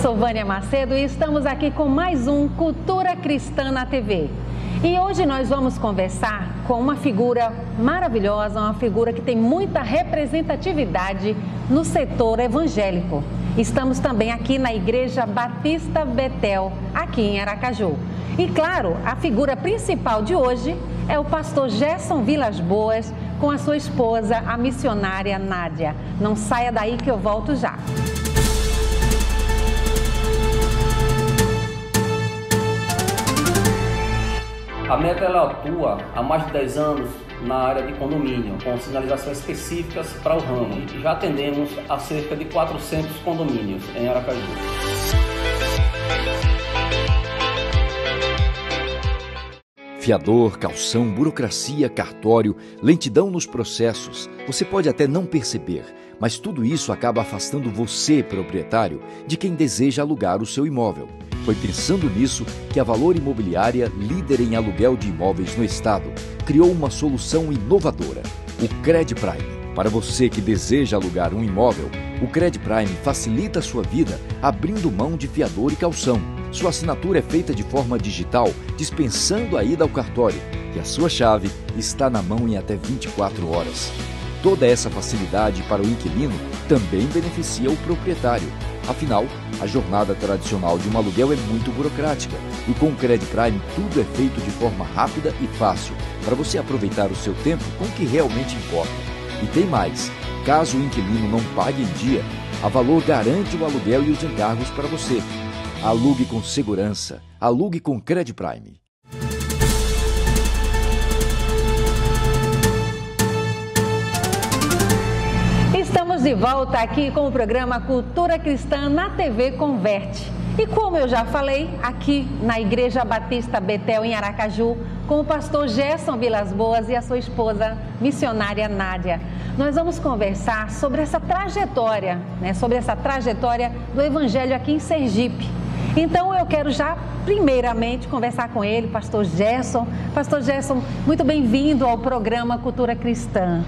sou Vânia Macedo e estamos aqui com mais um Cultura Cristã na TV. E hoje nós vamos conversar com uma figura maravilhosa, uma figura que tem muita representatividade no setor evangélico. Estamos também aqui na Igreja Batista Betel, aqui em Aracaju. E claro, a figura principal de hoje é o pastor Gerson Vilas Boas com a sua esposa, a missionária Nádia. Não saia daí que eu volto já. A Meta ela atua há mais de 10 anos na área de condomínio, com sinalizações específicas para o ramo. E já atendemos a cerca de 400 condomínios em Aracaju. Fiador, calção, burocracia, cartório, lentidão nos processos. Você pode até não perceber, mas tudo isso acaba afastando você, proprietário, de quem deseja alugar o seu imóvel. Foi pensando nisso que a Valor Imobiliária, líder em aluguel de imóveis no estado, criou uma solução inovadora, o Cred Prime. Para você que deseja alugar um imóvel, o Cred Prime facilita a sua vida abrindo mão de fiador e calção. Sua assinatura é feita de forma digital, dispensando a ida ao cartório, e a sua chave está na mão em até 24 horas. Toda essa facilidade para o inquilino também beneficia o proprietário. Afinal, a jornada tradicional de um aluguel é muito burocrática e com o Cred Prime tudo é feito de forma rápida e fácil, para você aproveitar o seu tempo com o que realmente importa. E tem mais, caso o inquilino não pague em dia, a Valor garante o aluguel e os encargos para você. Alugue com segurança, alugue com Cred Prime. Estamos de volta aqui com o programa Cultura Cristã na TV Converte. E como eu já falei, aqui na Igreja Batista Betel, em Aracaju, com o pastor Gerson Vilas Boas e a sua esposa, missionária Nádia. Nós vamos conversar sobre essa trajetória, sobre essa trajetória do Evangelho aqui em Sergipe. Então eu quero já, primeiramente, conversar com ele, pastor Gerson. Pastor Gerson, muito bem-vindo ao programa Cultura Cristã.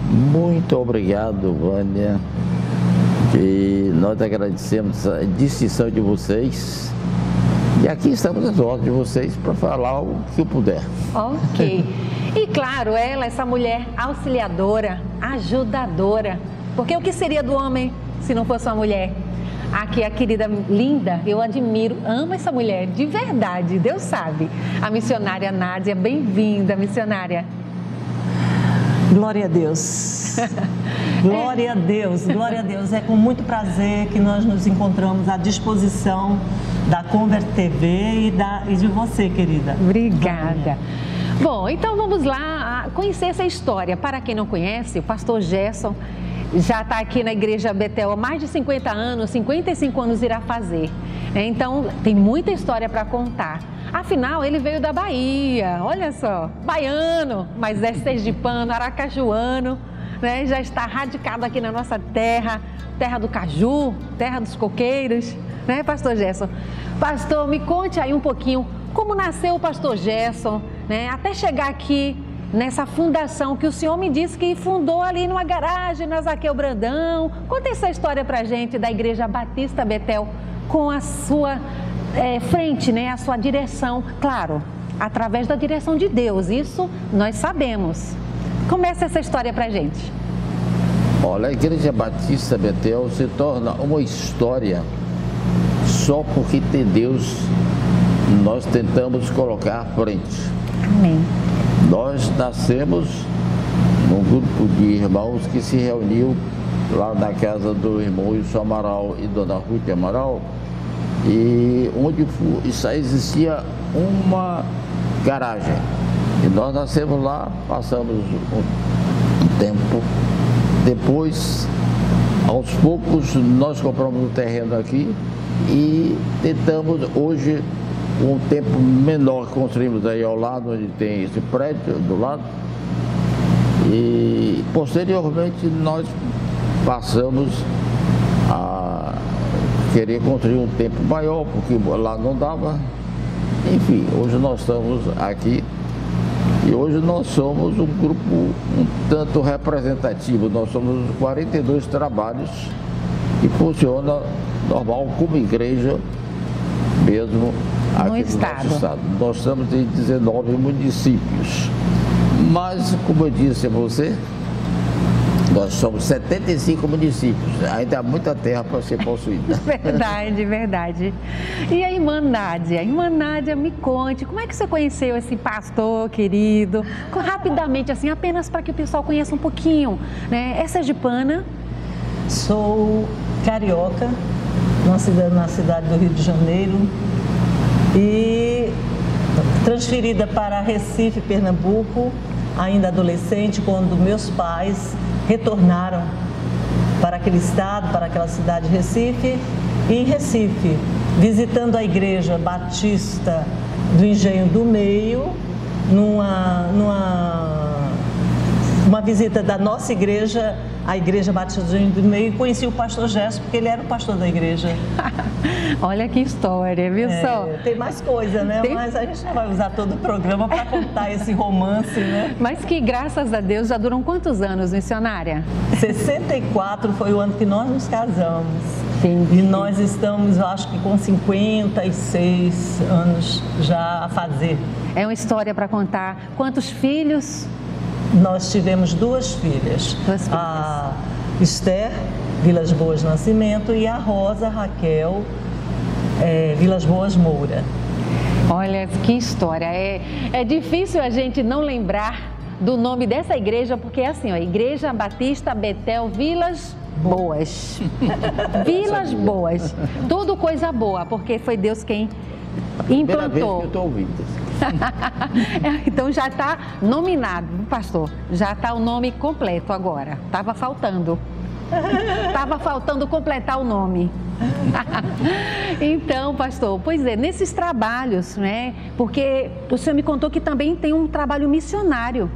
Muito obrigado, Vânia. E nós agradecemos a distinção de vocês. E aqui estamos às ordens de vocês para falar o que eu puder. Ok. E claro, ela, essa mulher auxiliadora, ajudadora. Porque o que seria do homem se não fosse uma mulher? Aqui a querida linda, eu admiro, amo essa mulher, de verdade, Deus sabe. A missionária Nádia, bem-vinda, missionária. Glória a Deus, glória a Deus, glória a Deus. É com muito prazer que nós nos encontramos à disposição da Convert TV e de você, querida. Obrigada. Bom, então vamos lá conhecer essa história. Para quem não conhece, o pastor Gerson já está aqui na Igreja Betel há mais de 50 anos, 55 anos irá fazer. Então, tem muita história para contar. Afinal, ele veio da Bahia, olha só, baiano, mas é sergipano, aracajuano, já está radicado aqui na nossa terra, terra do caju, terra dos coqueiros, pastor Gerson? Pastor, me conte aí um pouquinho como nasceu o pastor Gerson, até chegar aqui nessa fundação que o senhor me disse que fundou ali numa garagem na Zaqueu Brandão. Conta essa história pra gente da Igreja Batista Betel com a sua frente, a sua direção, claro, através da direção de Deus, isso nós sabemos. Começa essa história pra gente. Olha, a Igreja Batista Betel se torna uma história só porque tem Deus, nós tentamos colocar à frente. Amém. Nós nascemos num grupo de irmãos que se reuniu lá na casa do irmão Wilson Amaral e dona Ruth Amaral, e onde existia uma garagem. E nós nascemos lá, passamos um tempo. Depois, aos poucos, nós compramos um terreno aqui e tentamos hoje, um tempo menor, construímos aí ao lado, onde tem esse prédio do lado. E posteriormente nós passamos a querer construir um tempo maior, porque lá não dava. Enfim, hoje nós estamos aqui e hoje nós somos um grupo um tanto representativo. Nós somos 42 trabalhos e funciona normal como igreja mesmo aqui no nosso estado. Nós estamos em 19 municípios, mas como eu disse a você, nós somos 75 municípios, ainda há muita terra para ser possuída. Verdade, verdade. E a irmã Nádia? Irmã Nádia, me conte, como é que você conheceu esse pastor querido? Rapidamente, assim, apenas para que o pessoal conheça um pouquinho, né? É sergipana? Sou carioca, na cidade do Rio de Janeiro, e transferida para Recife, Pernambuco, ainda adolescente, quando meus pais retornaram para aquele estado, para aquela cidade de Recife. E em Recife, visitando a Igreja Batista do Engenho do Meio, uma visita da nossa igreja, a Igreja Batista do Engenho do Meio, e conheci o pastor Gerson, porque ele era o pastor da igreja. Olha que história, viu só? Tem mais coisa, né? Mas a gente não vai usar todo o programa para contar esse romance, né? Mas que, graças a Deus, já duram quantos anos, missionária? 64 foi o ano que nós nos casamos. Entendi. E nós estamos, eu acho que com 56 anos já a fazer. É uma história para contar. Quantos filhos? Nós tivemos duas filhas. A Esther, Vilas Boas Nascimento, e a Rosa Raquel, Vilas Boas Moura. Olha que história. É difícil a gente não lembrar do nome dessa igreja, porque é assim, ó, Igreja Batista Betel Vilas Boas. Vilas Boas. Tudo coisa boa, porque foi Deus quem implantou. Primeira vez que eu estou ouvindo. Então já está nominado, pastor. Já está o nome completo agora. Estava faltando completar o nome. Então, pastor, pois é, nesses trabalhos, né? Porque o senhor me contou que também tem um trabalho missionário,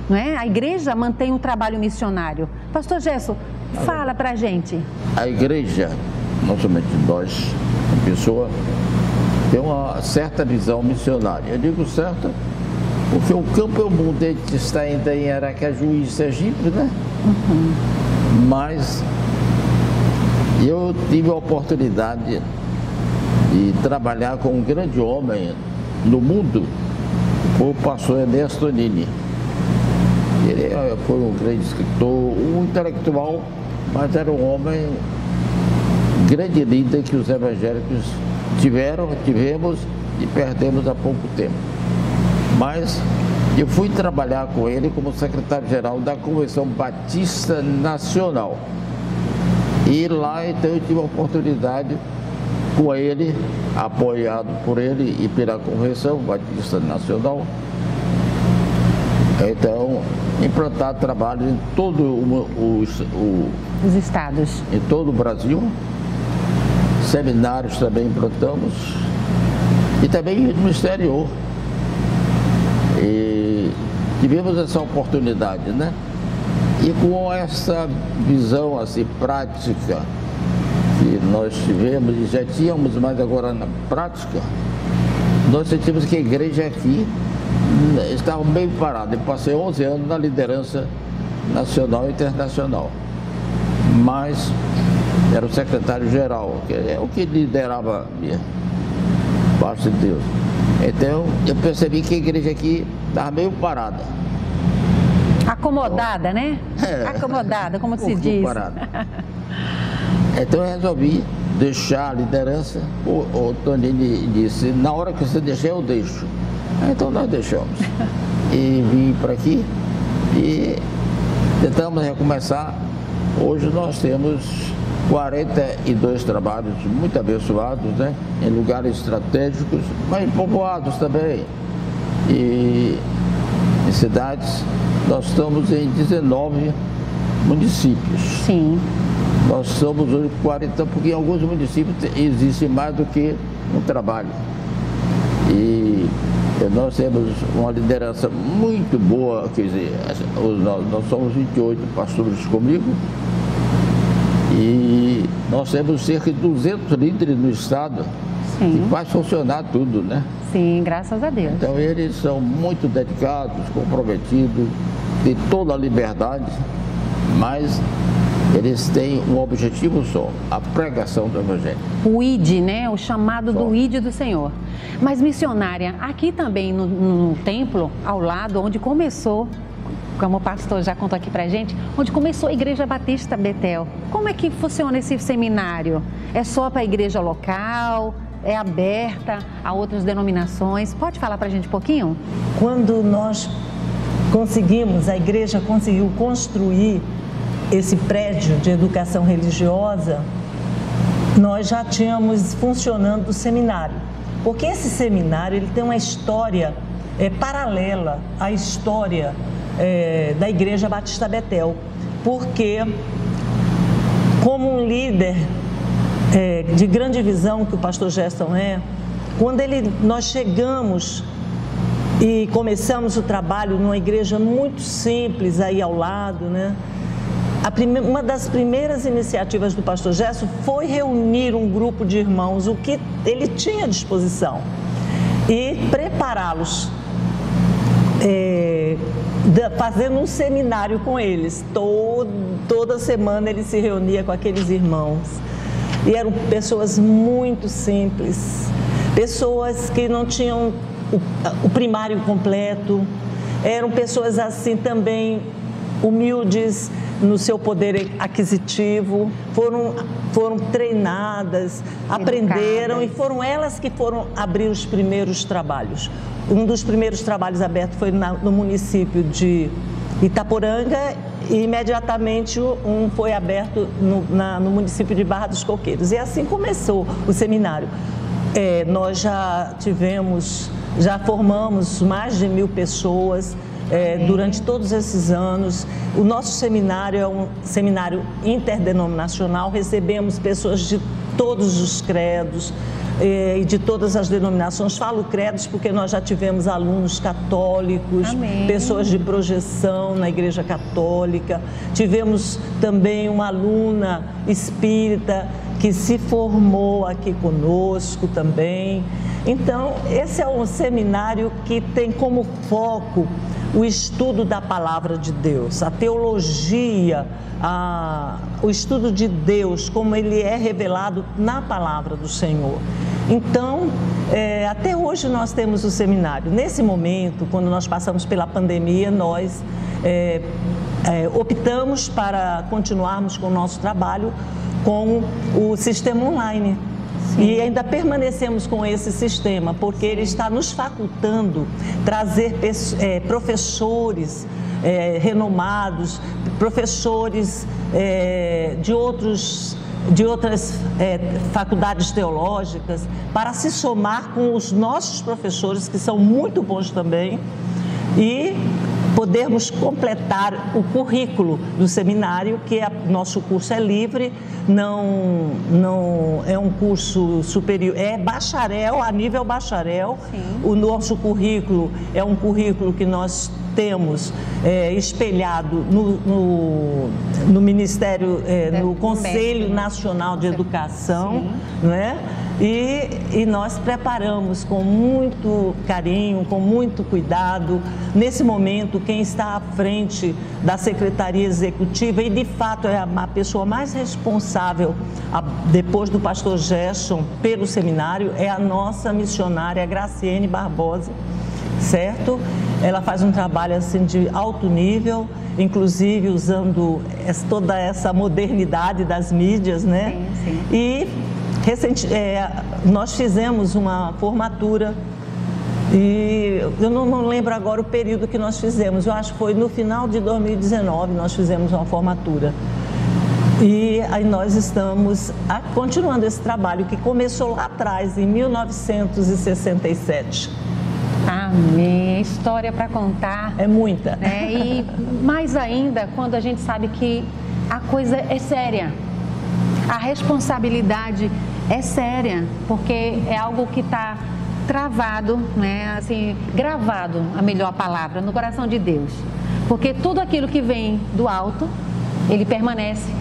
não é? A igreja mantém um trabalho missionário. Pastor Gerson, fala pra gente. A igreja, não somente nós, a pessoa, tem uma certa visão missionária. Eu digo certa porque o campo é o mundo, a gente está ainda em Aracaju e Sergipe, né? Mas eu tive a oportunidade de trabalhar com um grande homem no mundo, o pastor Ernesto Nini. Ele foi um grande escritor, um intelectual, mas era um homem, grande líder que os evangélicos tivemos e perdemos há pouco tempo. Mas eu fui trabalhar com ele como secretário-geral da Convenção Batista Nacional. E lá, então, eu tive a oportunidade com ele, apoiado por ele e pela Convenção Batista Nacional, então, implantar trabalho em todo os estados. Em todo o Brasil. Seminários também implantamos. E também no exterior. E tivemos essa oportunidade, né? E com essa visão assim, prática que nós tivemos e já tínhamos, mas agora na prática, nós sentimos que a igreja aqui estava meio parada. Eu passei 11 anos na liderança nacional e internacional, mas era o secretário-geral, que é o que liderava a parte de Deus. Então, eu percebi que a igreja aqui estava meio parada. Acomodada, né? Acomodada, como se diz. Parada. Então, eu resolvi deixar a liderança. O Tonini disse, na hora que você deixar, eu deixo. Então, nós deixamos. E vim para aqui e tentamos recomeçar. Hoje nós temos 42 trabalhos muito abençoados, né? Em lugares estratégicos, mas povoados também. E em cidades, nós estamos em 19 municípios. Sim. Nós somos hoje 40, porque em alguns municípios existe mais do que um trabalho. E nós temos uma liderança muito boa, quer dizer, nós somos 28 pastores comigo. E nós temos cerca de 200 líderes no estado. Sim. Que faz funcionar tudo, né? Sim, graças a Deus. Então eles são muito dedicados, comprometidos, têm toda a liberdade, mas Eles têm um objetivo só, a pregação do Evangelho. O ID, né? O chamado Só. do ID do Senhor. Mas, missionária, aqui também no templo, ao lado, onde começou, como o pastor já contou aqui pra gente, onde começou a Igreja Batista Betel. Como é que funciona esse seminário? É só para a igreja local? É aberta a outras denominações? Pode falar pra gente um pouquinho? Quando nós a igreja conseguiu construir esse prédio de educação religiosa, nós já tínhamos funcionando o seminário. Porque esse seminário ele tem uma história paralela à história da Igreja Batista Betel. Porque, como um líder de grande visão que o pastor Gerson quando nós chegamos e começamos o trabalho numa igreja muito simples aí ao lado, né? Uma das primeiras iniciativas do pastor Gerson foi reunir um grupo de irmãos, o que ele tinha à disposição, e prepará-los, fazendo um seminário com eles. Toda semana ele se reunia com aqueles irmãos, e eram pessoas muito simples, pessoas que não tinham o primário completo, eram pessoas assim também humildes no seu poder aquisitivo, foram treinadas, aprenderam, e foram elas que foram abrir os primeiros trabalhos. Um dos primeiros trabalhos abertos foi no município de Itaporanga, e imediatamente um foi aberto no município de Barra dos Coqueiros. E assim começou o seminário. Nós já formamos mais de 1.000 pessoas durante todos esses anos. O nosso seminário é um seminário interdenominacional, recebemos pessoas de todos os credos e de todas as denominações. Falo credos porque nós já tivemos alunos católicos, Amém. Pessoas de projeção na Igreja Católica, tivemos também uma aluna espírita que se formou aqui conosco também. Então, esse é um seminário que tem como foco o estudo da palavra de Deus, a teologia, o estudo de Deus, como ele é revelado na palavra do Senhor. Então, até hoje nós temos o seminário. Nesse momento, quando nós passamos pela pandemia, nós optamos para continuarmos com o nosso trabalho com o sistema online. Sim. E ainda permanecemos com esse sistema, porque ele está nos facultando trazer professores renomados, professores de outras faculdades teológicas, para se somar com os nossos professores, que são muito bons também, e podermos completar o currículo do seminário, que nosso curso é livre, não é um curso superior, é bacharel, a nível bacharel. Sim. O nosso currículo é um currículo que nós temos espelhado no Ministério, no Conselho Nacional de Educação, não é? E nós preparamos com muito carinho, com muito cuidado. Nesse momento, quem está à frente da Secretaria Executiva, e de fato é a pessoa mais responsável, depois do pastor Gerson, pelo seminário, é a nossa missionária Graciene Barbosa, certo? Ela faz um trabalho assim de alto nível, inclusive usando toda essa modernidade das mídias, né? Sim, sim. E nós fizemos uma formatura, e eu não lembro agora o período que nós fizemos, eu acho que foi no final de 2019 nós fizemos uma formatura. E aí nós estamos continuando esse trabalho que começou lá atrás, em 1967. Amém. História para contar. É muita. Né? E mais ainda quando a gente sabe que a coisa é séria. A responsabilidade é séria, porque é algo que está travado, né? Assim, gravado, a melhor palavra, no coração de Deus. Porque tudo aquilo que vem do alto, ele permanece,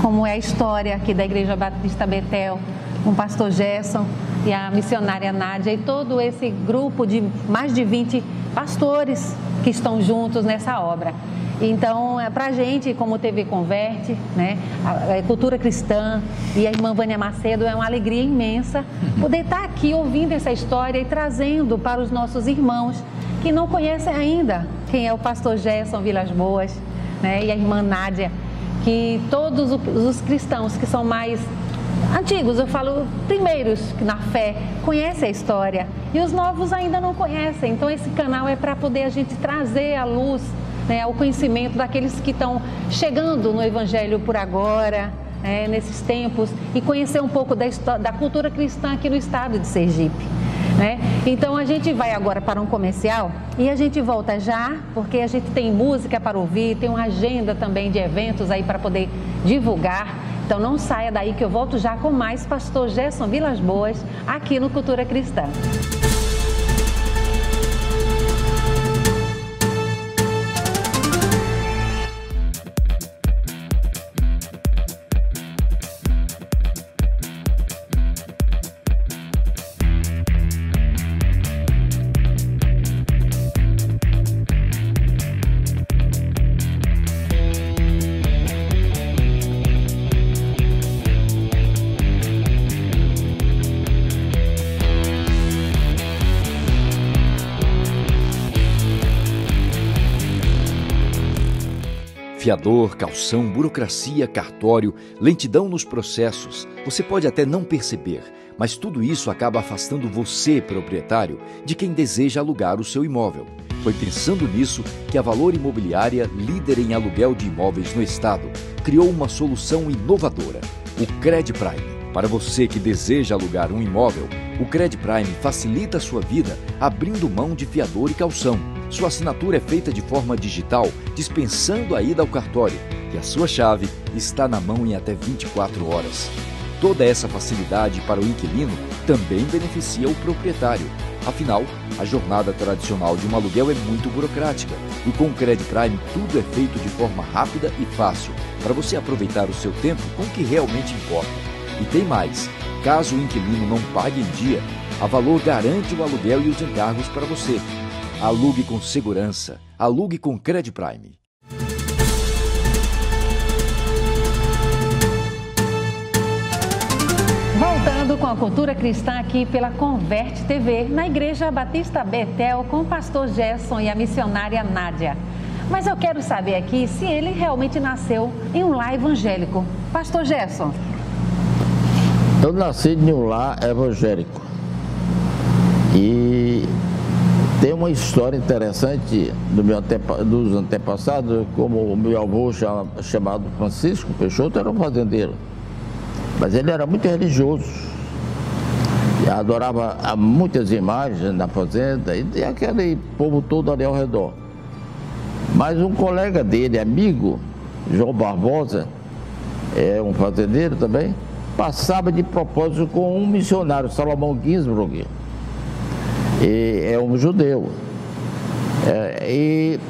como é a história aqui da Igreja Batista Betel, com o pastor Gerson e a missionária Nádia e todo esse grupo de mais de 20 pastores que estão juntos nessa obra. Então, para a gente, como TV Converte, né, a Cultura Cristã e a irmã Vânia Macedo, é uma alegria imensa poder estar aqui ouvindo essa história e trazendo para os nossos irmãos que não conhecem ainda quem é o pastor Gerson Vilas Boas, né, e a irmã Nádia, que todos os cristãos que são mais antigos, eu falo primeiros na fé, conhecem a história e os novos ainda não conhecem. Então, esse canal é para poder a gente trazer à luz, né, o conhecimento daqueles que estão chegando no Evangelho por agora, nesses tempos, e conhecer um pouco da cultura cristã aqui no estado de Sergipe, né? Então a gente vai agora para um comercial e a gente volta já, porque a gente tem música para ouvir, tem uma agenda também de eventos aí para poder divulgar. Então não saia daí que eu volto já com mais pastor Gerson Vilas Boas aqui no Cultura Cristã. Fiador, calção, burocracia, cartório, lentidão nos processos. Você pode até não perceber, mas tudo isso acaba afastando você, proprietário, de quem deseja alugar o seu imóvel. Foi pensando nisso que a Valor Imobiliária, líder em aluguel de imóveis no estado, criou uma solução inovadora, o CredPrime. Para você que deseja alugar um imóvel, o CredPrime facilita a sua vida abrindo mão de fiador e calção. Sua assinatura é feita de forma digital, dispensando a ida ao cartório, e a sua chave está na mão em até 24 horas. Toda essa facilidade para o inquilino também beneficia o proprietário. Afinal, a jornada tradicional de um aluguel é muito burocrática, e com o CredPrime tudo é feito de forma rápida e fácil, para você aproveitar o seu tempo com o que realmente importa. E tem mais, caso o inquilino não pague em dia, a Valor garante o aluguel e os encargos para você. Alugue com segurança. Alugue com CredPrime. Voltando com a Cultura Cristã aqui pela Converte TV, na Igreja Batista Betel, com o pastor Gerson e a missionária Nádia. Mas eu quero saber aqui se ele realmente nasceu em um lar evangélico. Pastor Gerson. Eu nasci em um lar evangélico. E tem uma história interessante dos antepassados, como o meu avô chamado Francisco Peixoto era um fazendeiro, mas ele era muito religioso, adorava muitas imagens na fazenda e aquele povo todo ali ao redor. Mas um colega dele, amigo, João Barbosa, é um fazendeiro também, passava de propósito com um missionário, Salomão Ginsburg. E é um judeu.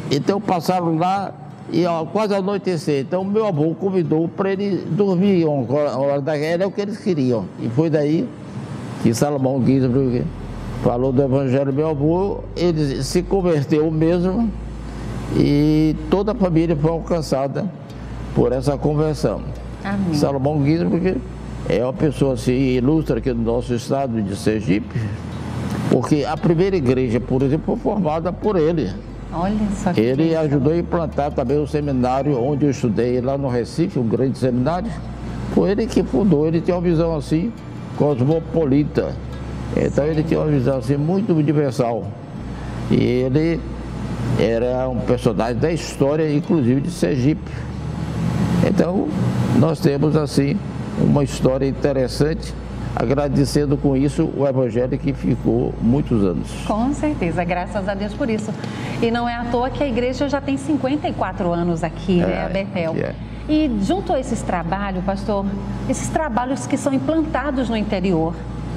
Então passaram lá e quase ao anoitecer. Então meu avô convidou para ele dormir uma hora da guerra, é o que eles queriam. E foi daí que Salomão Ginsburg falou do evangelho do meu avô, ele se converteu mesmo e toda a família foi alcançada por essa conversão. Amém. Salomão Ginsburg é uma pessoa assim, ilustre aqui no nosso estado de Sergipe, porque a primeira igreja, por exemplo, foi formada por ele. Olha só que ele ajudou a implantar também o seminário onde eu estudei lá no Recife, um grande seminário. Foi ele que fundou, ele tinha uma visão assim, cosmopolita. Então ele tinha uma visão assim, muito universal. E ele era um personagem da história, inclusive de Sergipe. Então nós temos assim uma história interessante, agradecendo com isso o evangelho que ficou muitos anos. Com certeza, graças a Deus por isso. E não é à toa que a igreja já tem 54 anos aqui, né, Betel? E junto a esses trabalhos, pastor, esses trabalhos que são implantados no interior,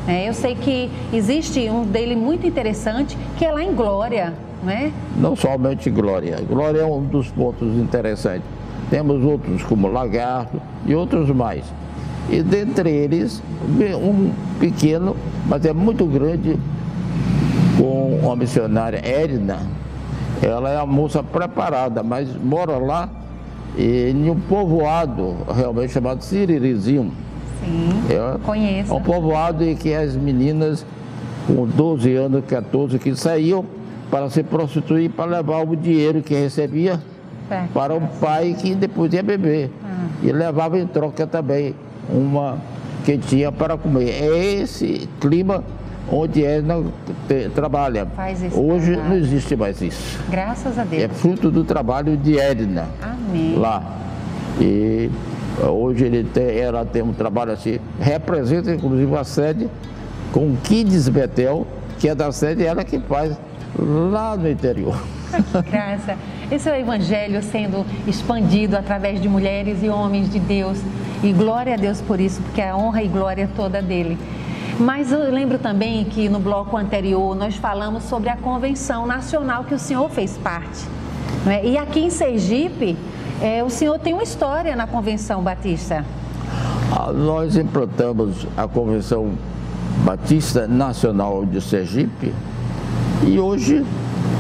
eu sei que existe um dele muito interessante, que é lá em Glória, não é? Não somente Glória. Glória é um dos pontos interessantes. Temos outros como Lagarto e outros mais. E dentre eles, um pequeno, mas é muito grande, com a missionária Edna, Ela é uma moça preparada, mas mora lá em um povoado realmente chamado Siririzinho. Sim, conheço. É um povoado em que as meninas com 12 anos, 14, que saíam para se prostituir, para levar o dinheiro que recebia para o pai, que depois ia beber. E levava em troca também uma quentinha para comer. É esse clima onde Edna trabalha. Hoje não existe mais isso. Graças a Deus. É fruto do trabalho de Edna. Amém. Lá. E hoje ela tem um trabalho assim, representa inclusive a sede com Kids Betel, que é da sede ela que faz lá no interior. Graça. Esse é o evangelho sendo expandido através de mulheres e homens de Deus. E glória a Deus por isso, porque a honra e glória é toda dele. Mas eu lembro também que no bloco anterior nós falamos sobre a convenção nacional que o senhor fez parte. Né? E aqui em Sergipe, o senhor tem uma história na Convenção Batista. Nós implantamos a Convenção Batista Nacional de Sergipe e hoje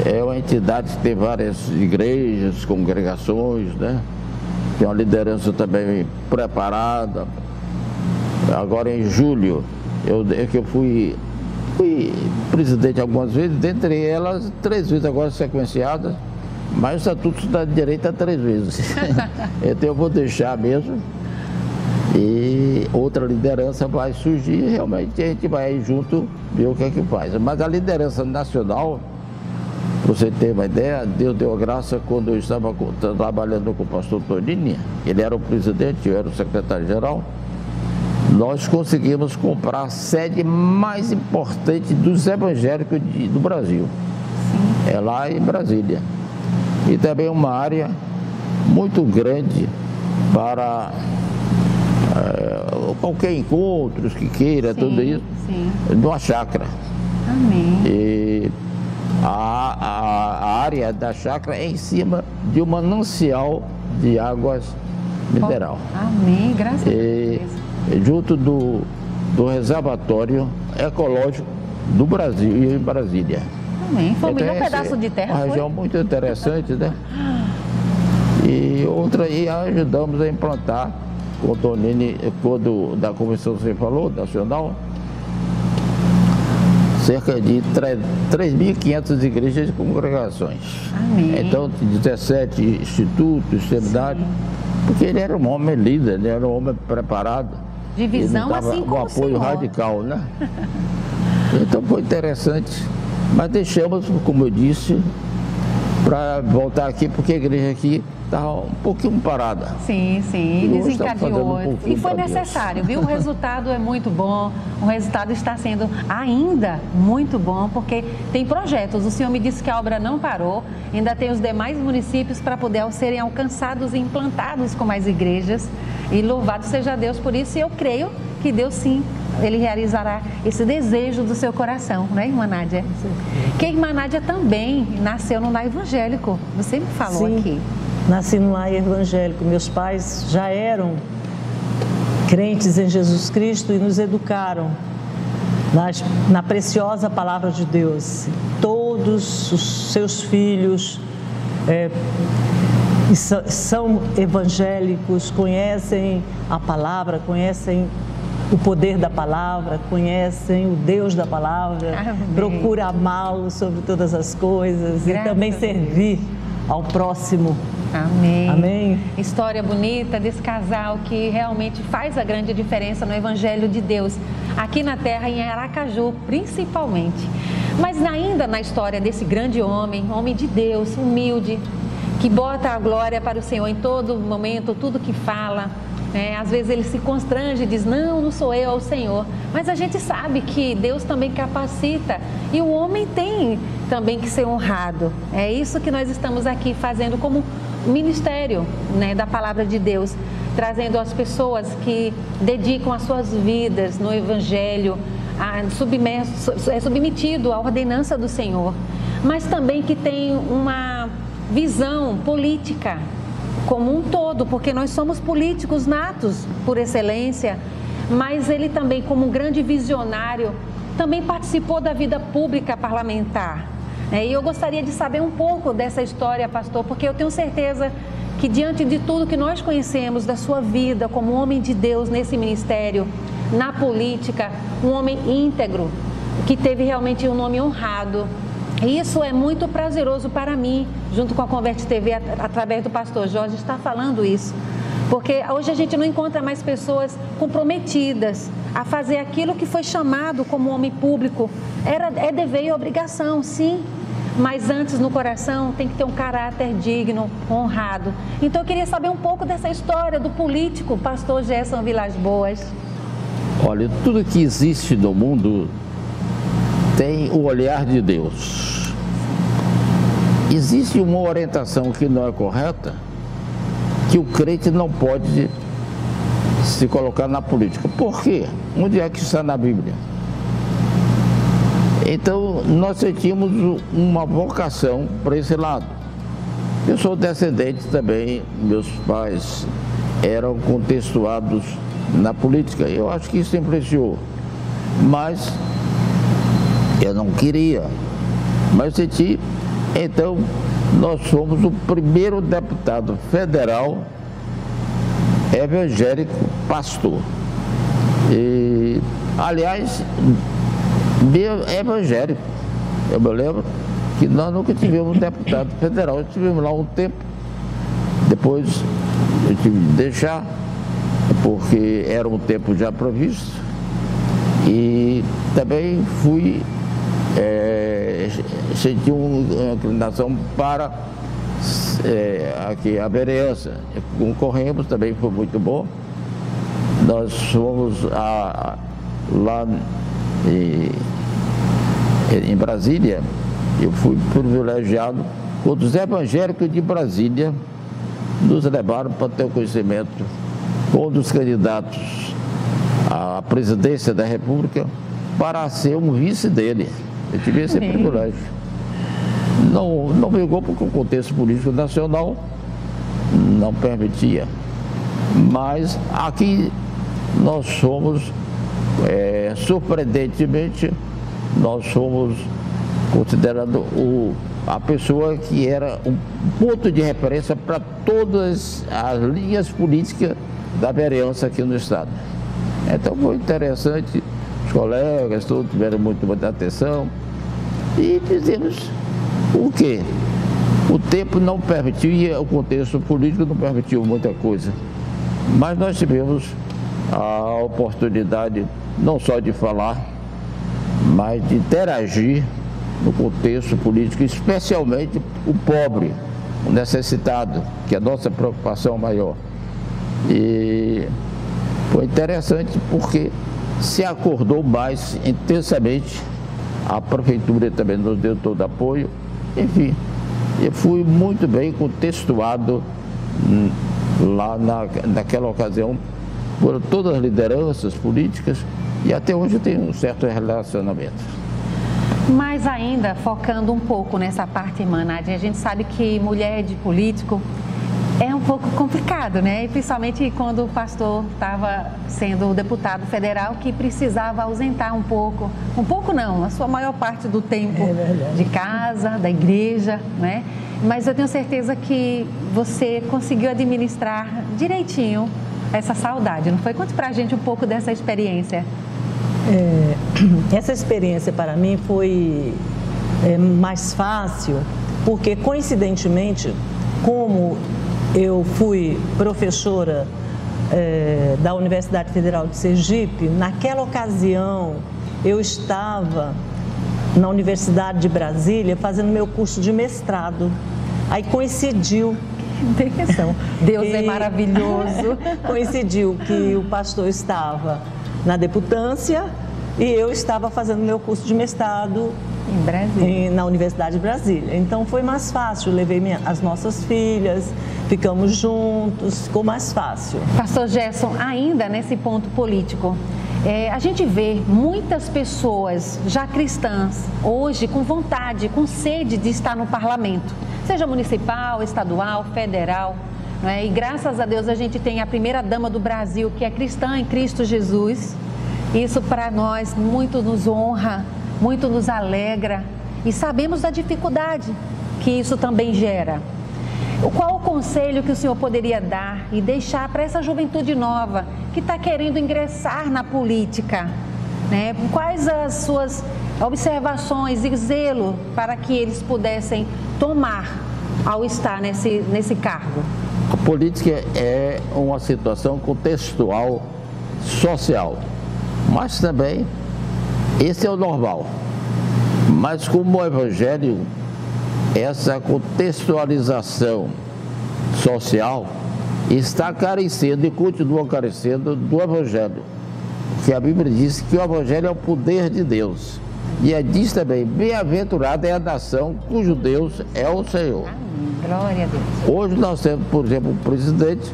é uma entidade que tem várias igrejas, congregações, né? Tem uma liderança também preparada. Agora em julho, eu fui presidente algumas vezes, dentre elas 3 vezes agora sequenciadas, mas o Estatuto dá direito a 3 vezes. Então eu vou deixar mesmo. E outra liderança vai surgir, realmente a gente vai junto ver o que é que faz. Mas a liderança nacional, para você ter uma ideia, Deus deu a graça quando eu estava trabalhando com o pastor Tonini, ele era o presidente, eu era o secretário-geral, nós conseguimos comprar a sede mais importante dos evangélicos do Brasil. É lá em Brasília. E também uma área muito grande para qualquer encontros que queira, tudo isso, numa chácara. Amém. E a área da chácara é em cima de um manancial de águas mineral. Amém, graças a Deus. Junto do reservatório ecológico do Brasil e em Brasília. Amém. Foi o melhor pedaço de terra. Uma região muito interessante, né? E outra aí ajudamos a implantar o Tonini, da convenção que você falou, nacional, cerca de 3.500 igrejas e congregações. Amém. Então, 17 institutos, seminários, porque ele era um homem líder, ele era um homem preparado. De visão, assim como um apoio radical, né? Então foi interessante, mas deixamos, como eu disse, para voltar aqui, porque a igreja aqui estava um pouquinho parada. Sim, sim, e desencadeou. E foi necessário, viu? O resultado é muito bom, o resultado está sendo ainda muito bom, porque tem projetos. O senhor me disse que a obra não parou, ainda tem os demais municípios para poder serem alcançados e implantados com mais igrejas. E louvado seja Deus por isso, e eu creio que Deus sim, Ele realizará esse desejo do seu coração, né, irmã Nádia? Que a irmã Nádia também nasceu no lar evangélico, você me falou aqui. Nasci no lar evangélico, meus pais já eram crentes em Jesus Cristo e nos educaram na preciosa palavra de Deus. Todos os seus filhos são evangélicos, conhecem a palavra, conhecem o poder da palavra, conhecem o Deus da palavra, procuram amá-lo sobre todas as coisas e também servir ao próximo. Amém. Amém. História bonita desse casal que realmente faz a grande diferença no Evangelho de Deus, aqui na terra, em Aracaju, principalmente. Mas ainda na história desse grande homem de Deus, humilde, que bota a glória para o Senhor em todo momento, tudo que fala. Às vezes ele se constrange e diz, não sou eu, é o Senhor. Mas a gente sabe que Deus também capacita e o homem tem também que ser honrado. É isso que nós estamos aqui fazendo como ministério, da palavra de Deus, trazendo as pessoas que dedicam as suas vidas no Evangelho, submetido à ordenança do Senhor, mas também que tem uma visão política como um todo, porque nós somos políticos natos por excelência, mas ele também, como um grande visionário, também participou da vida pública parlamentar, E eu gostaria de saber um pouco dessa história, pastor, porque eu tenho certeza que diante de tudo que nós conhecemos da sua vida como homem de Deus nesse ministério, na política, um homem íntegro, que teve realmente um nome honrado. E isso é muito prazeroso para mim, junto com a Converte TV, através do pastor Jorge, estar falando isso. Porque hoje a gente não encontra mais pessoas comprometidas a fazer aquilo que foi chamado como homem público. É dever e obrigação, sim. Mas antes, no coração, tem que ter um caráter digno, honrado. Então, eu queria saber um pouco dessa história do político, pastor Gerson Vilas Boas. Olha, tudo que existe no mundo tem o olhar de Deus. Existe uma orientação que não é correta, que o crente não pode se colocar na política. Por quê? Onde é que está na Bíblia? Então, nós sentimos uma vocação para esse lado. Eu sou descendente também, meus pais eram contextuados na política. Eu acho que isso influenciou, mas eu não queria. Mas senti, então, nós somos o primeiro deputado federal evangélico pastor. E, aliás, evangélico. Eu me lembro que nós nunca tivemos um deputado federal, tivemos lá um tempo, depois eu tive de deixar, porque era um tempo já previsto, e também fui, senti uma inclinação para aqui, a vereança. Concorremos, também foi muito bom. Nós fomos lá em Brasília, eu fui privilegiado quando os evangélicos de Brasília nos levaram para ter conhecimento com um dos candidatos à presidência da República para ser um vice dele. Eu tive esse privilégio. Não pegou porque o contexto político nacional não permitia. Mas aqui nós somos, surpreendentemente, nós somos considerando a pessoa que era um ponto de referência para todas as linhas políticas da vereança aqui no estado. Então foi interessante, os colegas todos tiveram muita atenção e fizemos o quê? O tempo não permitia, o contexto político não permitiu muita coisa, mas nós tivemos a oportunidade não só de falar, mas de interagir no contexto político, especialmente o pobre, o necessitado, que é a nossa preocupação maior. E foi interessante porque se acordou mais intensamente, a prefeitura também nos deu todo apoio, enfim, eu fui muito bem contextuado lá naquela ocasião por todas as lideranças políticas e até hoje eu tenho um certo relacionamento. Mas ainda focando um pouco nessa parte, irmã Nádia, a gente sabe que mulher de político é um pouco complicado, né? E principalmente quando o pastor estava sendo deputado federal, que precisava ausentar um pouco não, a sua maior parte do tempo de casa, da igreja, né? Mas eu tenho certeza que você conseguiu administrar direitinho essa saudade, não foi? Conte pra gente um pouco dessa experiência. Essa experiência para mim foi mais fácil, porque coincidentemente, como eu fui professora da Universidade Federal de Sergipe, naquela ocasião eu estava na Universidade de Brasília fazendo meu curso de mestrado. Aí coincidiu. Deus é maravilhoso. Coincidiu que o pastor estava na deputância e eu estava fazendo meu curso de mestrado em Brasília, na Universidade de Brasília. Então foi mais fácil, eu levei as nossas filhas, ficamos juntos, ficou mais fácil. Pastor Gerson, ainda nesse ponto político, a gente vê muitas pessoas já cristãs hoje com vontade, com sede de estar no parlamento, seja municipal, estadual, federal, né? E graças a Deus a gente tem a primeira-dama do Brasil, que é cristã em Cristo Jesus. Isso para nós muito nos honra, muito nos alegra. e sabemos da dificuldade que isso também gera. Qual o conselho que o senhor poderia dar e deixar para essa juventude nova que está querendo ingressar na política, né? Quais as suas observações e zelo para que eles pudessem tomar ao estar nesse cargo? A política é uma situação contextual, social, mas também esse é o normal. Mas como o Evangelho, essa contextualização social está carecendo e continua carecendo do Evangelho. Porque a Bíblia diz que o Evangelho é o poder de Deus. E diz também, bem-aventurada é a nação cujo Deus é o Senhor. Amém. Glória a Deus. Hoje nós temos, por exemplo, um presidente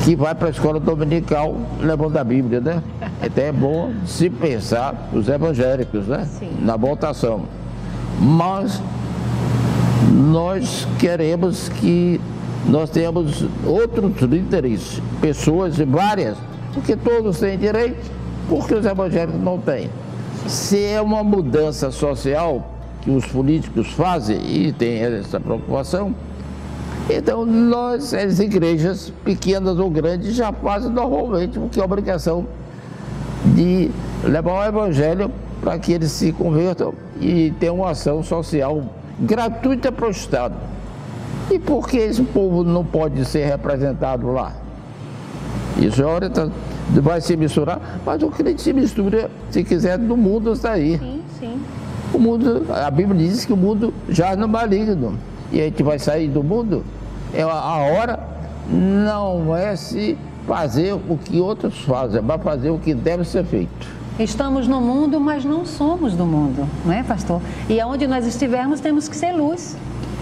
que vai para a escola dominical levando a Bíblia, né? Então é bom se pensar os evangélicos, né? Sim. Na votação. Mas nós queremos que nós tenhamos outros líderes, pessoas várias, porque todos têm direito, porque os evangélicos não têm. Se é uma mudança social que os políticos fazem e tem essa preocupação, então nós, as igrejas pequenas ou grandes, já fazem normalmente, porque é a obrigação de levar o evangelho para que eles se convertam e tenham uma ação social gratuita para o Estado. E por que esse povo não pode ser representado lá? Isso é hora, vai se misturar, mas o crente se mistura, se quiser, no mundo está aí. Sim, sim. O mundo, a Bíblia diz que o mundo já não é maligno. E a gente vai sair do mundo, a hora não é se fazer o que outros fazem, mas fazer o que deve ser feito. Estamos no mundo, mas não somos do mundo, não é, pastor? E aonde nós estivermos, temos que ser luz.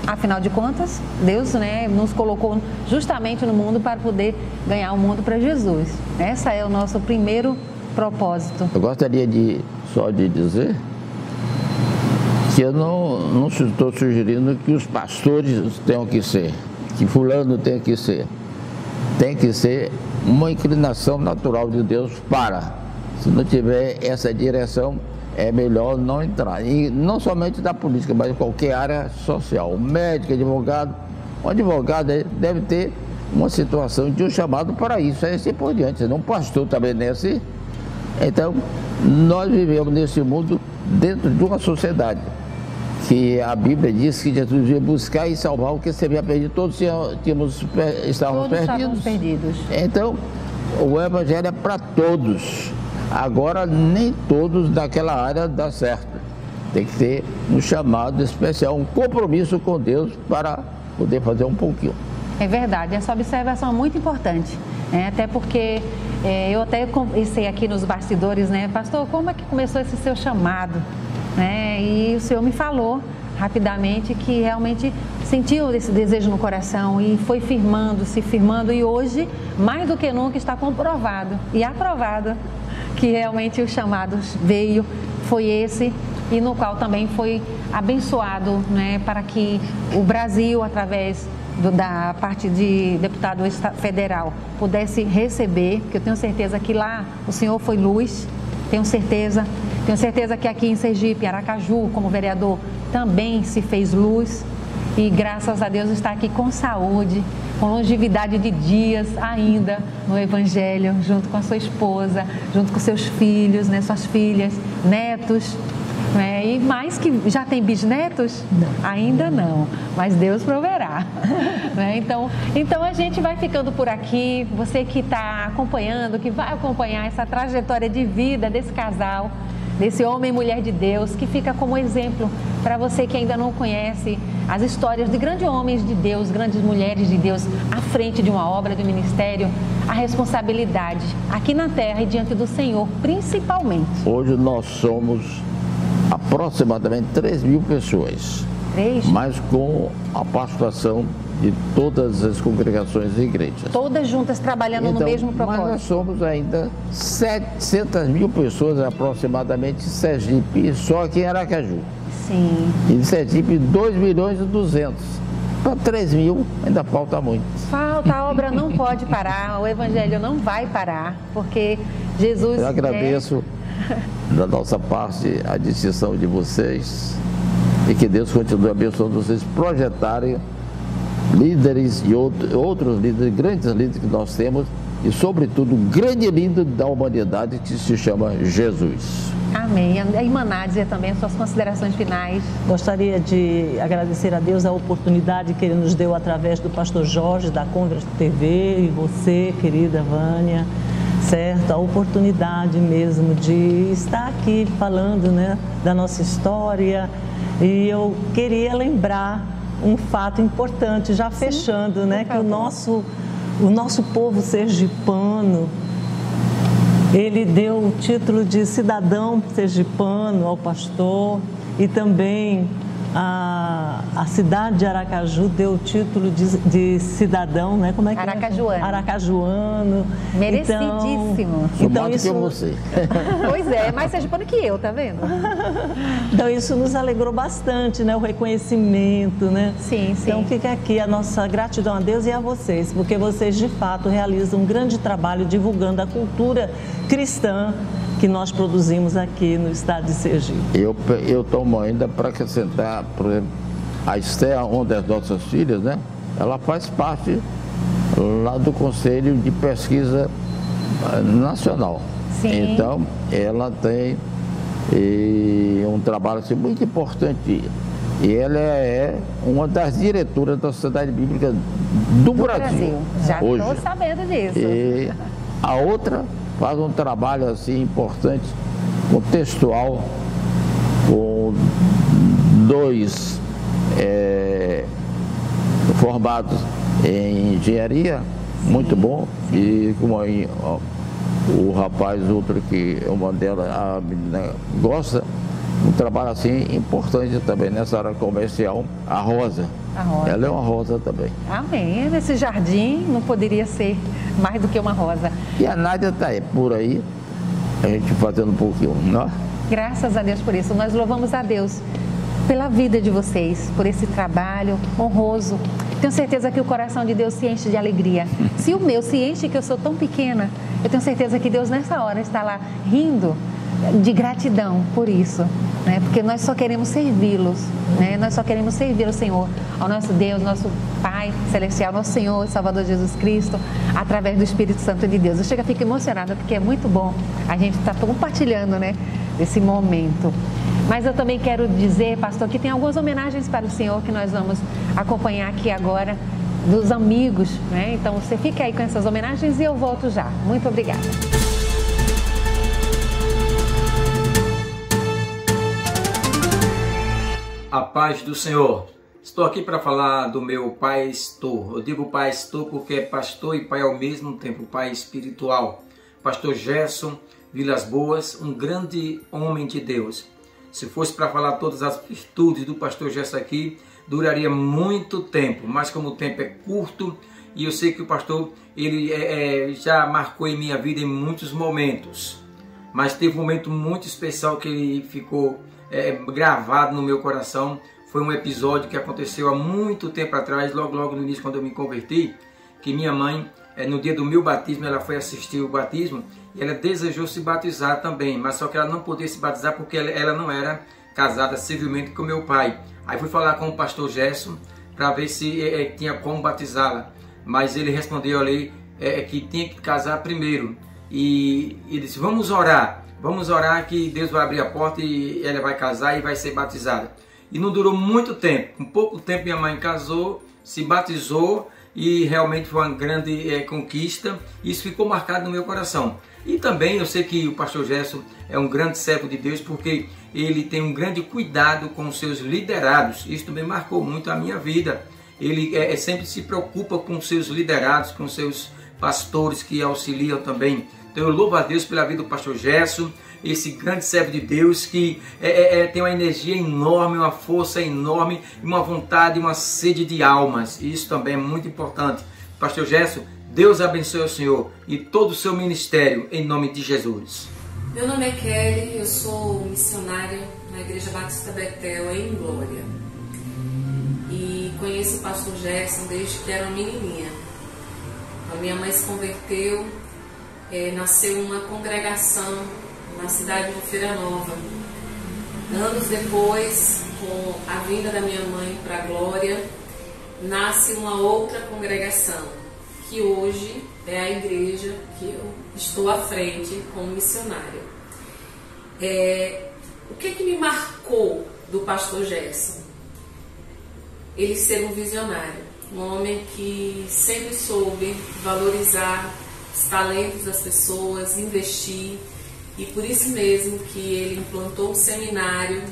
Afinal de contas, Deus, né, nos colocou justamente no mundo para poder ganhar o mundo para Jesus. Esse é o nosso primeiro propósito. Eu gostaria só de dizer que eu não estou sugerindo que os pastores tenham que ser, que fulano tem que ser. Tem que ser uma inclinação natural de Deus para. Se não tiver essa direção, é melhor não entrar. E não somente da política, mas em qualquer área social. Médico, advogado. O advogado deve ter uma situação de um chamado para isso. É assim por diante. Um pastor também não é assim. Então, nós vivemos nesse mundo dentro de uma sociedade que a Bíblia diz que Jesus veio buscar e salvar o que se havia perdido. Todos estávamos perdidos. Então, o Evangelho é para todos. Agora, nem todos daquela área dá certo. Tem que ter um chamado especial, um compromisso com Deus para poder fazer um pouquinho. É verdade, essa observação é muito importante, né? Até porque eu até conversei aqui nos bastidores, né? Pastor, como é que começou esse seu chamado? Né? E o senhor me falou rapidamente que realmente sentiu esse desejo no coração e foi se firmando e hoje, mais do que nunca, está comprovado e aprovado que realmente o chamado veio, foi esse, e no qual também foi abençoado, né, para que o Brasil, através da parte de deputado federal, pudesse receber, porque eu tenho certeza que lá o senhor foi luz, tenho certeza que aqui em Sergipe, Aracaju, como vereador, também se fez luz, e graças a Deus está aqui com saúde, com longevidade de dias ainda no Evangelho, junto com a sua esposa, junto com seus filhos, né, suas filhas, netos, né, e mais que já tem bisnetos? Não. Ainda não, mas Deus proverá. Né? Então a gente vai ficando por aqui, você que está acompanhando, que vai acompanhar essa trajetória de vida desse casal, desse homem e mulher de Deus, que fica como exemplo para você que ainda não conhece as histórias de grandes homens de Deus, grandes mulheres de Deus, à frente de uma obra, de um ministério, a responsabilidade aqui na terra e diante do Senhor, principalmente. Hoje nós somos aproximadamente 3.000 pessoas, mas com a participação de todas as congregações e igrejas. Todas juntas trabalhando no mesmo propósito. Mas nós somos ainda 700.000 pessoas aproximadamente em Sergipe, só aqui em Aracaju. Sim. E em Sergipe, 2.200.000. Para 3.000 ainda falta muito. Falta, a obra não pode parar, o Evangelho não vai parar, porque Jesus... Eu agradeço da nossa parte a distinção de vocês e que Deus continue abençoando vocês projetarem líderes e outros líderes, grandes líderes que nós temos, e sobretudo o grande líder da humanidade que se chama Jesus. Amém. A irmã Nádia também, suas considerações finais. Gostaria de agradecer a Deus a oportunidade que Ele nos deu através do pastor Jorge, da Convert TV, e você, querida Vânia, certo? A oportunidade mesmo de estar aqui falando, né, da nossa história. E eu queria lembrar um fato importante, já fechando, né, que o nosso povo sergipano, ele deu o título de cidadão sergipano ao pastor, e também a cidade de Aracaju deu o título de cidadão, né? Como é que Aracajuano. Aracajuano. Merecidíssimo. Então isso que você. Pois é, mais sergipano que eu, tá vendo? Então isso nos alegrou bastante, né? O reconhecimento, né? Sim, sim. Então fica aqui a nossa gratidão a Deus e a vocês, porque vocês de fato realizam um grande trabalho divulgando a cultura cristã que nós produzimos aqui no estado de Sergipe. Eu tomo ainda para acrescentar, por exemplo, a Esther, uma das nossas filhas, né? Ela faz parte lá do Conselho de Pesquisa Nacional. Sim. Então, ela tem um trabalho assim, muito importante. E ela é uma das diretoras da Sociedade Bíblica do Brasil. Já hoje. estou sabendo disso. E a outra faz um trabalho assim importante, contextual, com 2 formados em engenharia, muito bom, e como aí, o rapaz, outro que uma delas, a menina gosta, um trabalho assim importante também nessa área comercial, a Rosa. Ela é uma rosa também. Amém. Nesse jardim não poderia ser mais do que uma rosa. E a Nádia está aí, por aí, a gente fazendo um pouquinho, não? Graças a Deus por isso. Nós louvamos a Deus pela vida de vocês, por esse trabalho honroso. Tenho certeza que o coração de Deus se enche de alegria. Se o meu se enche, que eu sou tão pequena, eu tenho certeza que Deus nessa hora está lá rindo de gratidão por isso, né? Porque nós só queremos servi-los, né? Nós só queremos servir ao Senhor, ao nosso Deus, nosso Pai Celestial, nosso Senhor e Salvador Jesus Cristo, através do Espírito Santo de Deus. Eu chego a ficar emocionada porque é muito bom a gente estar compartilhando, né, esse momento. Mas eu também quero dizer, pastor, que tem algumas homenagens para o Senhor que nós vamos acompanhar aqui agora, dos amigos, né? Então você fica aí com essas homenagens e eu volto já. Muito obrigada. A paz do Senhor. Estou aqui para falar do meu pastor. Eu digo pastor porque é pastor e pai ao mesmo tempo, pai espiritual. Pastor Gerson Vilas Boas, um grande homem de Deus. Se fosse para falar todas as virtudes do pastor Gerson aqui, duraria muito tempo, mas como o tempo é curto, e eu sei que o pastor ele já marcou em minha vida em muitos momentos, mas teve um momento muito especial que ele ficou gravado no meu coração. Foi um episódio que aconteceu há muito tempo atrás, logo no início, quando eu me converti, que minha mãe, no dia do meu batismo, ela foi assistir o batismo e ela desejou se batizar também, mas só que ela não podia se batizar porque ela não era casada civilmente com meu pai. Aí fui falar com o pastor Gerson para ver se tinha como batizá-la, mas ele respondeu ali que tinha que casar primeiro, e ele disse: vamos orar que Deus vai abrir a porta e ela vai casar e vai ser batizada. E não durou muito tempo, com pouco tempo minha mãe casou, se batizou, e realmente foi uma grande conquista. Isso ficou marcado no meu coração. E também eu sei que o pastor Gerson é um grande servo de Deus, porque ele tem um grande cuidado com os seus liderados. Isso também marcou muito a minha vida. Ele sempre se preocupa com os seus liderados, com os seus pastores que auxiliam também. Então eu louvo a Deus pela vida do pastor Gerson, esse grande servo de Deus que tem uma energia enorme, uma força enorme, uma vontade, uma sede de almas. Isso também é muito importante. Pastor Gerson, Deus abençoe o senhor e todo o seu ministério, em nome de Jesus. Meu nome é Kelly, eu sou missionária na Igreja Batista Betel, em Glória. E conheço o pastor Gerson desde que era uma menininha. A minha mãe se converteu, nasceu uma congregação na cidade de Feira Nova. Anos depois, com a vinda da minha mãe para a Glória, nasce uma outra congregação, que hoje é a igreja que eu estou à frente como missionária. O que me marcou do pastor Gerson? Ele ser um visionário, um homem que sempre soube valorizar os talentos das pessoas, investir, e por isso mesmo que ele implantou um seminário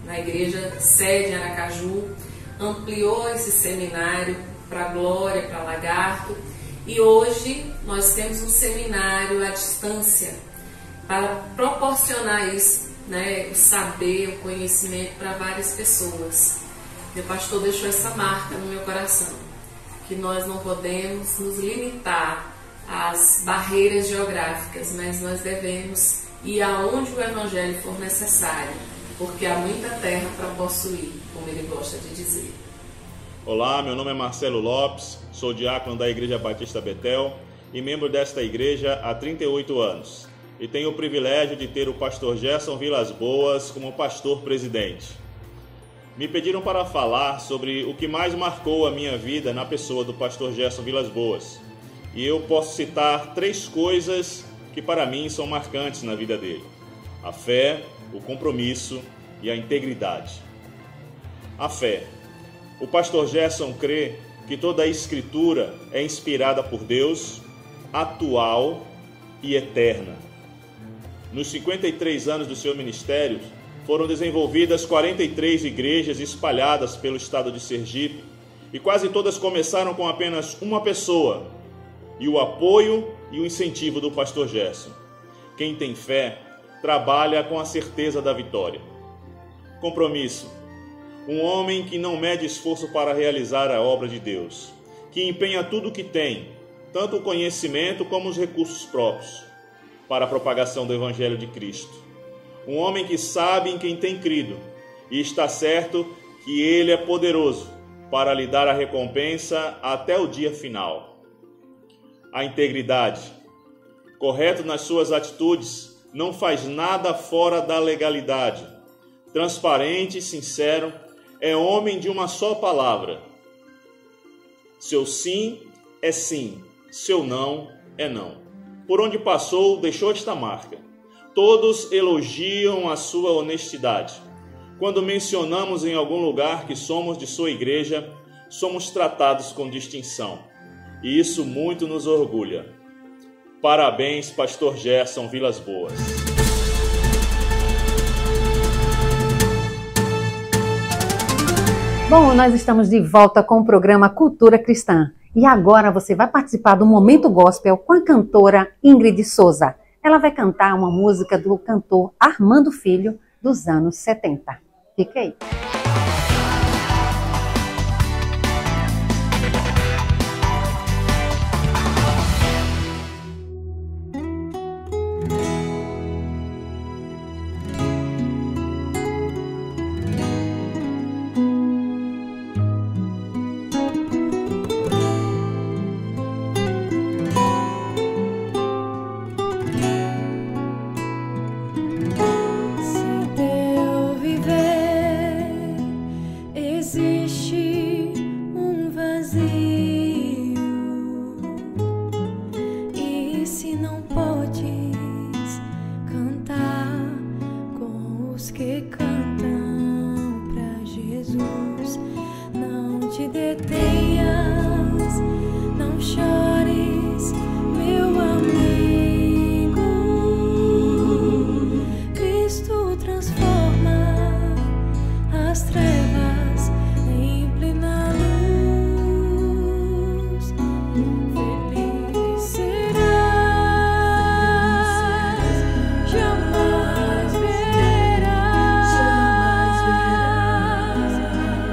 na igreja sede em Aracaju, ampliou esse seminário para Glória, para Lagarto, e hoje nós temos um seminário à distância para proporcionar isso, né, o saber, o conhecimento para várias pessoas. Meu pastor deixou essa marca no meu coração, que nós não podemos nos limitar às barreiras geográficas, mas nós devemos ir aonde o evangelho for necessário, porque há muita terra para possuir, como ele gosta de dizer. Olá, meu nome é Marcelo Lopes, sou diácono da Igreja Batista Betel e membro desta igreja há 38 anos. E tenho o privilégio de ter o pastor Gerson Vilas Boas como pastor presidente. Me pediram para falar sobre o que mais marcou a minha vida na pessoa do pastor Gerson Vilas Boas. E eu posso citar 3 coisas que para mim são marcantes na vida dele: a fé, o compromisso e a integridade. A fé. O pastor Gerson crê que toda a Escritura é inspirada por Deus, atual e eterna. Nos 53 anos do seu ministério, foram desenvolvidas 43 igrejas espalhadas pelo estado de Sergipe, e quase todas começaram com apenas uma pessoa, e o apoio e o incentivo do pastor Gerson. Quem tem fé, trabalha com a certeza da vitória. Compromisso. Um homem que não mede esforço para realizar a obra de Deus, que empenha tudo o que tem, tanto o conhecimento como os recursos próprios, para a propagação do Evangelho de Cristo. Um homem que sabe em quem tem crido e está certo que Ele é poderoso para lhe dar a recompensa até o dia final. A integridade. Correto nas suas atitudes, não faz nada fora da legalidade. Transparente e sincero, é homem de uma só palavra. Seu sim é sim, seu não é não. Por onde passou, deixou esta marca. Todos elogiam a sua honestidade. Quando mencionamos em algum lugar que somos de sua igreja, somos tratados com distinção. E isso muito nos orgulha. Parabéns, pastor Gerson Vilas Boas. Bom, nós estamos de volta com o programa Cultura Cristã. E agora você vai participar do Momento Gospel com a cantora Ingrid Souza. Ela vai cantar uma música do cantor Armando Filho, dos anos 70. Fica aí.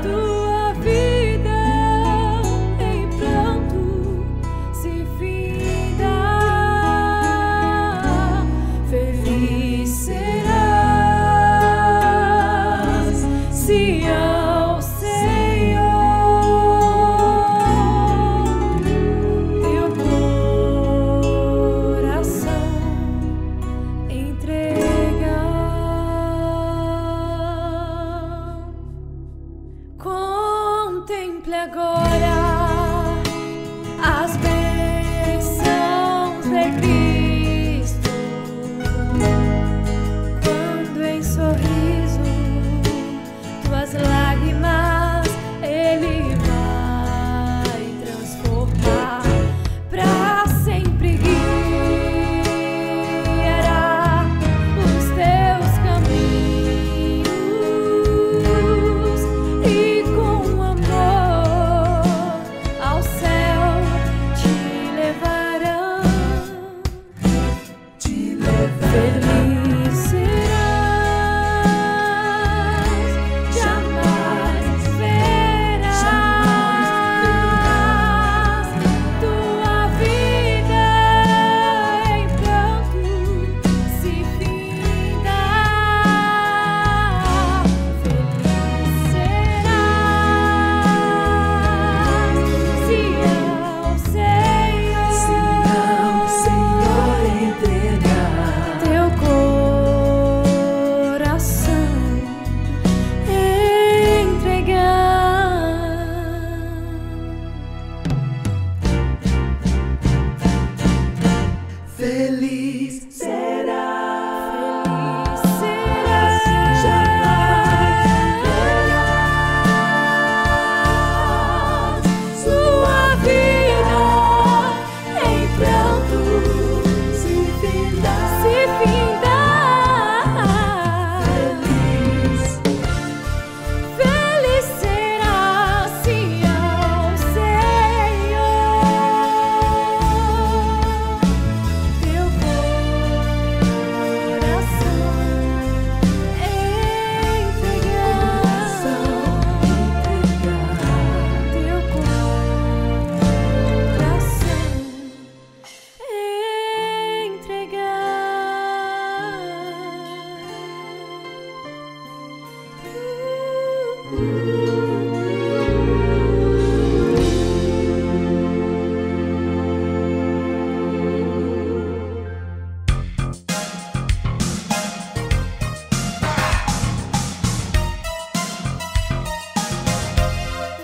Tua vida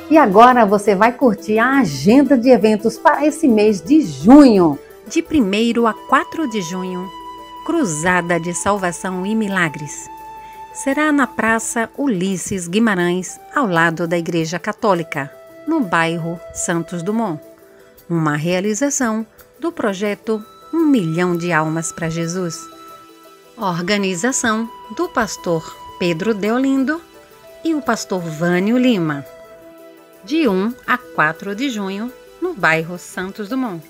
E agora você vai curtir a agenda de eventos para esse mês de junho. De 1º a 4 de junho, Cruzada de Salvação e Milagres. Será na Praça Ulisses Guimarães, ao lado da Igreja Católica, no bairro Santos Dumont. Uma realização do projeto 1 milhão de almas para Jesus. Organização do pastor Pedro Deolindo e o pastor Vânio Lima. De 1 a 4 de junho, no bairro Santos Dumont.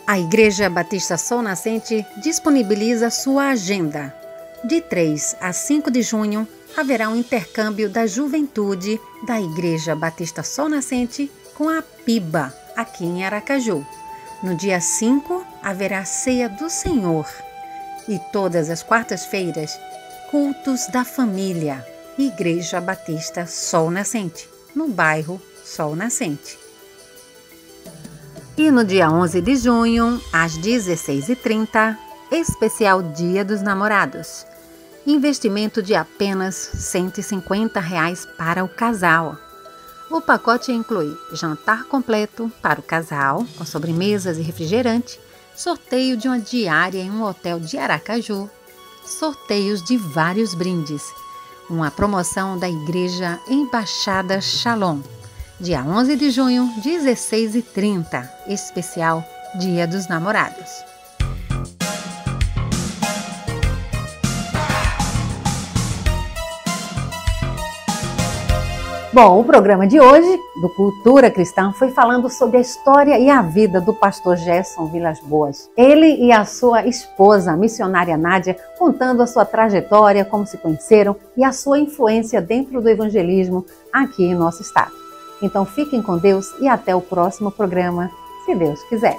A Igreja Batista Sol Nascente disponibiliza sua agenda. De 3 a 5 de junho, haverá um intercâmbio da juventude da Igreja Batista Sol Nascente com a PIBA, aqui em Aracaju. No dia 5, haverá a Ceia do Senhor. E todas as quartas-feiras, cultos da família. Igreja Batista Sol Nascente, no bairro Sol Nascente. E no dia 11 de junho, às 16h30, especial Dia dos Namorados. Investimento de apenas R$ 150 para o casal. O pacote inclui jantar completo para o casal, com sobremesas e refrigerante, sorteio de uma diária em um hotel de Aracaju, sorteios de vários brindes. Uma promoção da Igreja Embaixada Shalom. Dia 11 de junho, 16h30, especial Dia dos Namorados. Bom, o programa de hoje, do Cultura Cristã, foi falando sobre a história e a vida do pastor Gerson Vilas Boas. Ele e a sua esposa, a missionária Nádia, contando a sua trajetória, como se conheceram e a sua influência dentro do evangelismo aqui em nosso estado. Então fiquem com Deus e até o próximo programa, se Deus quiser.